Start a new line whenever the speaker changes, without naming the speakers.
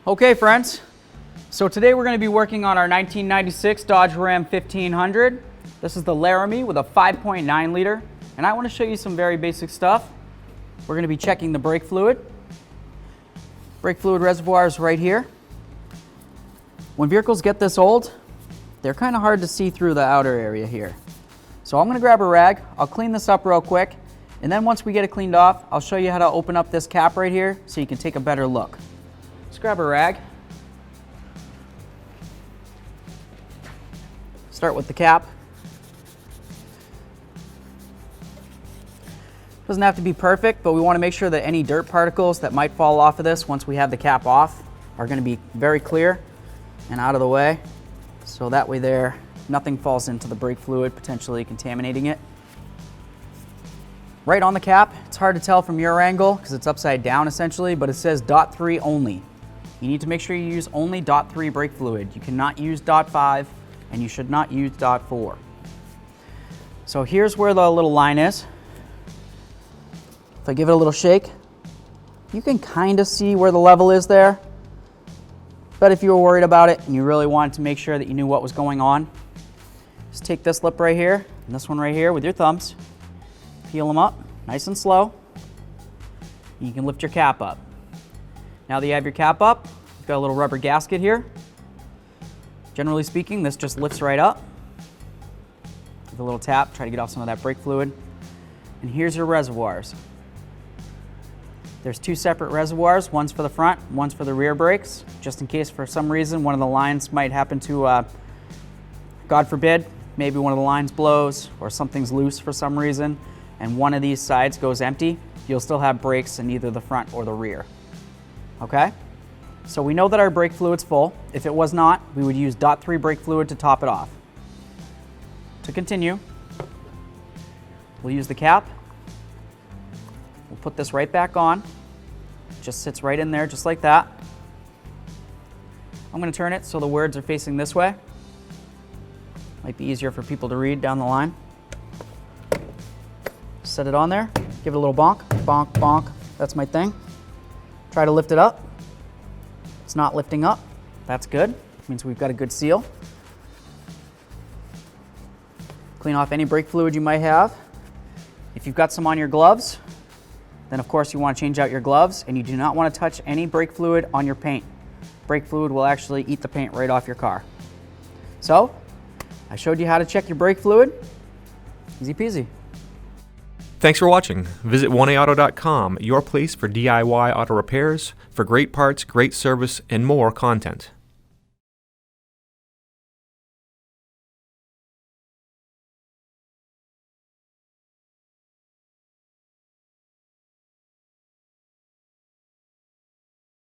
Okay friends, so today we're going to be working on our 1996 Dodge Ram 1500. This is the Laramie with a 5.9 liter, and I want to show you some very basic stuff. We're going to be checking the brake fluid. Brake fluid reservoir is right here. When vehicles get this old, they're kind of hard to see through the outer area here. So I'm going to grab a rag, I'll clean this up real quick, and then once we get it cleaned off, I'll show you how to open up this cap right here so you can take a better look. Let's grab a rag. Start with the cap. Doesn't have to be perfect, but we want to make sure that any dirt particles that might fall off of this once we have the cap off are going to be very clear and out of the way. So that way there, nothing falls into the brake fluid, potentially contaminating it. Right on the cap, it's hard to tell from your angle because it's upside down essentially, but it says .3 only. You need to make sure you use only .3 brake fluid. You cannot use .5 and you should not use .4. So here's where the little line is. If I give it a little shake, you can kind of see where the level is there. But if you were worried about it and you really wanted to make sure that you knew what was going on, just take this lip right here and this one right here with your thumbs, peel them up nice and slow, and you can lift your cap up. Now that you have your cap up, you've got a little rubber gasket here. Generally speaking, this just lifts right up. Give a little tap, try to get off some of that brake fluid. And here's your reservoirs. There's two separate reservoirs, one's for the front, one's for the rear brakes, just in case for some reason one of the lines might happen to, God forbid, maybe one of the lines blows or something's loose for some reason, and one of these sides goes empty, you'll still have brakes in either the front or the rear. Okay? So we know that our brake fluid's full. If it was not, we would use .3 brake fluid to top it off. To continue, we'll use the cap. We'll put this right back on. It just sits right in there just like that. I'm going to turn it so the words are facing this way. Might be easier for people to read down the line. Set it on there, give it a little bonk, bonk, bonk. That's my thing. Try to lift it up. It's not lifting up. That's good. Means we've got a good seal. Clean off any brake fluid you might have. If you've got some on your gloves, then of course you want to change out your gloves, and you do not want to touch any brake fluid on your paint. Brake fluid will actually eat the paint right off your car. So, I showed you how to check your brake fluid. Easy peasy.
Thanks for watching. Visit 1aauto.com, your place for DIY auto repairs, for great parts, great service, and more content.